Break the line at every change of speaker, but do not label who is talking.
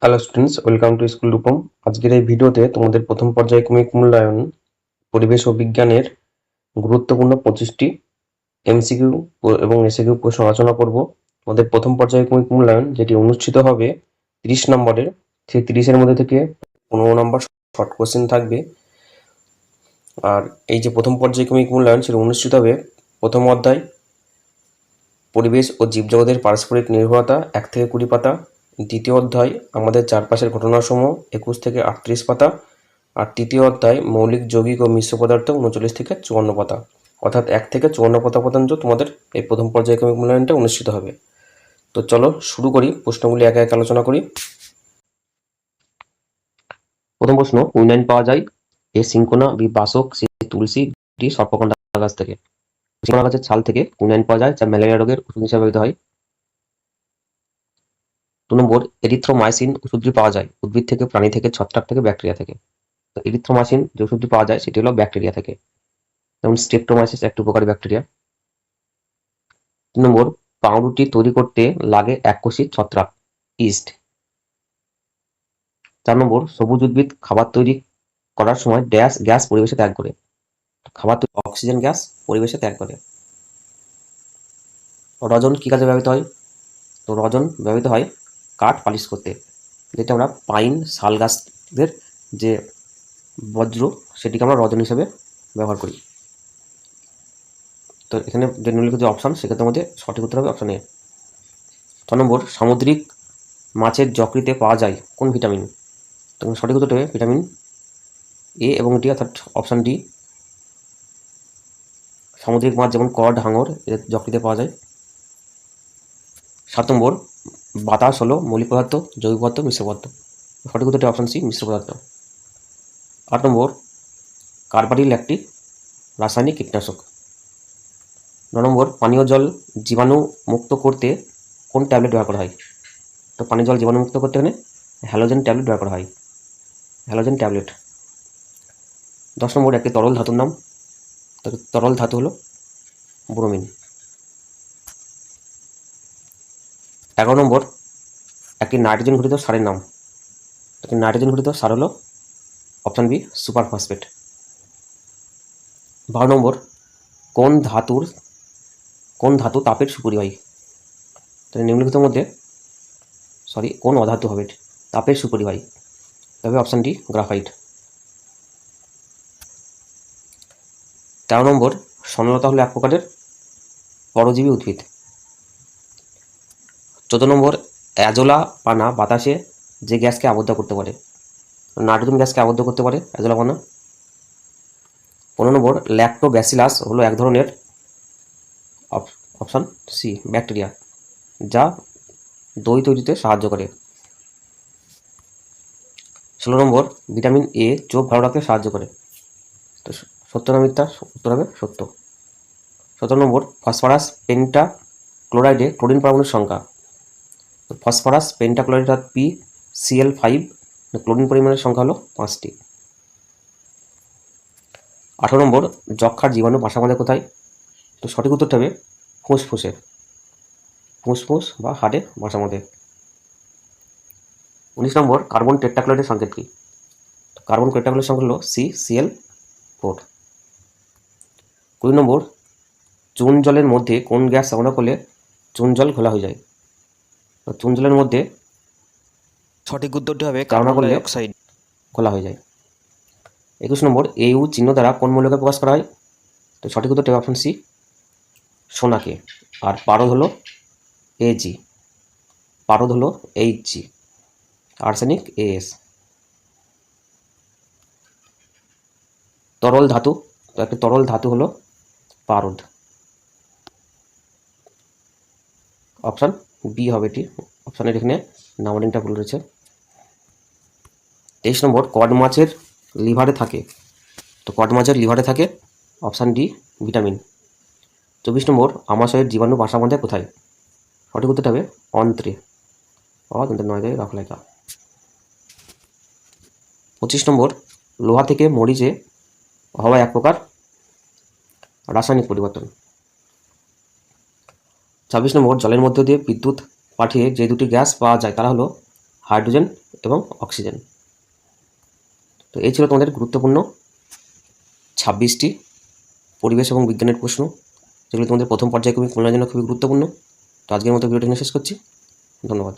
Hello students, welcome to school Rupam. আজকের এই ভিডিওতে তোমাদের প্রথম পর্যায়ক্রমিক মূল্যায়ন পরিবেশ ও বিজ্ঞানের গুরুত্বপূর্ণ 25টি এমসিকিউ এবং এসিকিউ প্রশ্ন আলোচনা করব। তোমাদের প্রথম পর্যায়ক্রমিক মূল্যায়ন যেটি অনুষ্ঠিত হবে 30 নম্বরের, সেই 30-এর মধ্যে থেকে 15 নম্বর শর্ট কোশ্চেন থাকবে। আর এই যে প্রথম পর্যায়ক্রমিক মূল্যায়ন সেটা অনুষ্ঠিত হবে প্রথম অধ্যায় পরিবেশ ও জীবজগতের পারস্পরিক নির্ভরতা 1 থেকে 20 পাতা, দ্বিতীয় অধ্যায় আমাদের চারপাশের ঘটনাসমূহ 21 থেকে 38 পাতা, আর তৃতীয় অধ্যায় মৌলিক যৌগিক ও মিশ্র পদার্থ 39 থেকে 54 পাতা। অর্থাৎ 1 থেকে 54 পাতা পর্যন্ত তোমাদের এই প্রথম পর্যায়ক্রমিক মূল্যায়নটা অনুষ্ঠিত হবে। তো চলো শুরু করি, প্রশ্নগুলি একে একে আলোচনা করি। প্রথম প্রশ্ন, কুইনাইন পাওয়া যায় এ সিঙ্কোনা, বি বাসক, সি তুলসী, ডি সর্পকন্ডা গাছ থেকে। সিঙ্কোনা গাছের ছাল থেকে কুইনাইন পাওয়া যায়, যা ম্যালেরিয়া রোগের ওষুধ হিসেবে ব্যবহৃত হয়। 2 নম্বর, এরিথ্রোমাইসিন ওষুধটি পাওয়া যায় উদ্ভিদ থেকে, প্রাণী থেকে, ছত্রাক থেকে, ব্যাকটেরিয়া থেকে। তো এরিথ্রোমাইসিন যে ওষুধটি পাওয়া যায় সেটি হলো ব্যাকটেরিয়া থেকে, যেমন স্ট্রেপ্টোমাইসিস একটি উপকারী ব্যাকটেরিয়া। 3 নম্বর, পাউরুটি তৈরি করতে লাগে এককোষী ছত্রাক, ইস্ট। 4 নম্বর, সবুজ উদ্ভিদ খাবার তৈরি করার সময় ড্যাশ গ্যাস পরিবেশে ত্যাগ করে। খাবার তৈরি অক্সিজেন গ্যাস পরিবেশে ত্যাগ করে। রজন কি কাজে ব্যবহৃত হয়? তো রজন ব্যবহৃত হয় কাঠ পালিশ করতে, যেটা আমরা পাইন, শাল গাছের যে বজ্র সেটিকে আমরা রজন হিসেবে ব্যবহার করি। তো এখানে যে নিম্নলিখিত অপশান সেক্ষেত্রে মধ্যে সঠিক উত্তর হবে অপশান এ। 6 নম্বর, সামুদ্রিক মাছের যকৃতে পাওয়া যায় কোন ভিটামিন? তো সঠিক উত্তরটি হবে ভিটামিন এ এবং ডি, অর্থাৎ অপশান ডি। সামুদ্রিক মাছ যেমন কড, হাঙর এর যকৃতে পাওয়া যায়। 7 নম্বর, বাতাস হলো মৌলিক পদার্থ, জৈব পদার্থ, মিশ্র পদার্থ। সঠিক উত্তরটি অপশান সি, মিশ্র পদার্থ। 8 নম্বর, কার্বারিল একটি রাসায়নিক কীটনাশক। 9 নম্বর, পানীয় জল জীবাণু মুক্ত করতে কোন ট্যাবলেট ব্যবহার করা হয়? তো পানীয় জল জীবাণু মুক্ত করতে এখানে হ্যালোজেন ট্যাবলেট ব্যবহার করা হয়, হ্যালোজেন ট্যাবলেট। 10 নম্বর, একটি তরল ধাতুর নাম। তো তরল ধাতু হলো ব্রোমিন। 11 নম্বর, একটি নাইট্রোজেন ঘটিত সারের নাম। একটি নাইট্রোজেন ঘটিত সার হলো অপশান বি, সুপার ফসফেট। 12 নম্বর, কোন ধাতু তাপের সুপরিবাহী? তাহলে নিম্নলিখিতের মধ্যে কোন অধাতু হবে তাপের সুপরিবাহী? তবে অপশান ডি, গ্রাফাইট। 13 নম্বর, স্বর্ণলতা হলো এক প্রকারের পরজীবী উদ্ভিদ। 14 নম্বর, অ্যাজোলা পানা বাতাসে যে গ্যাসকে আবদ্ধ করতে পারে? নাইট্রোজেন গ্যাসকে আবদ্ধ করতে পারে অ্যাজোলা পানা। 15 নম্বর, ল্যাক্টোব্যাসিলাস হলো এক ধরনের অপশান সি, ব্যাকটেরিয়া, যা দই তৈরিতে সাহায্য করে। 16 নম্বর, ভিটামিন এ চোখ ভালো রাখতে সাহায্য করে। তো সত্য না মিথ্যা? উত্তর হবে সত্য। 17 নম্বর, ফসফরাস পেন্টা ক্লোরাইডে ক্লোরিন পরমাণুর সংখ্যা। তো ফসফরাস পেন্টা ক্লোরাইড অর্থাৎ PCl5 ক্লোরিন পরিমাণের সংখ্যা হলো 5টি। 18 নম্বর, যক্ষার জীবাণু বাসা বাঁধে কোথায়? তো সঠিক উত্তরটা হবে ফুসফুসে, ফুসফুস বা হাড়ে বাসা বাঁধে। 19 নম্বর, কার্বন টেট্রাক্লোরাইডের সংকেত কি? কার্বন টেট্রাক্লোরাইডের সংকেত হলো CCl4। 20 নম্বর, চুন জলের মধ্যে কোন গ্যাস সংগ্রহ করলে চুন জল ঘোলা হয়ে যায়? তো চুন জলের মধ্যে
সঠিক উত্তরটি হবে
চালনা
কার্বন
করলে
ডাই অক্সাইড।
ঘোলা হয়ে যায়। 21 নম্বর, EU চিহ্ন দ্বারা কোন মৌলকে প্রকাশ করা হয়? তো সঠিক উত্তরটি অপশন সি, সোনাকে। আর পারদ হলো AG, পারদ হলো HG, আর্সেনিক AS। তরল ধাতু, তো একটা তরল ধাতু হলো পারদ, অপশান বি হবে এটি। অপশানের এখানে নাম্বারিংটা ভুল রয়েছে। 23 নম্বর, কড মাছের লিভারে থাকে। তো কড মাছের লিভারে থাকে অপশান ডি, ভিটামিন। 24 নম্বর, আমাশয়ের জীবাণু বাসা বাঁধে কোথায়? সঠিক উত্তরটা হবে অন্ত্রে, নয় রাখলাইকা। 25 নম্বর, লোহা থেকে মরিচে হওয়া এক প্রকার রাসায়নিক পরিবর্তন। 26 নম্বর, জলের মধ্য দিয়ে বিদ্যুৎ পাঠিয়ে যে দুটি গ্যাস পাওয়া যায় তারা হলো হাইড্রোজেন এবং অক্সিজেন। তো এই ছিল তোমাদের গুরুত্বপূর্ণ 26টি পরিবেশ এবং বিজ্ঞানের প্রশ্ন, যেগুলো তোমাদের প্রথম পর্যায়ক্রমিক মূল্যায়নের জন্য খুবই গুরুত্বপূর্ণ। তো আজকের মতো ভিডিওটা এখানে শেষ করছি। ধন্যবাদ।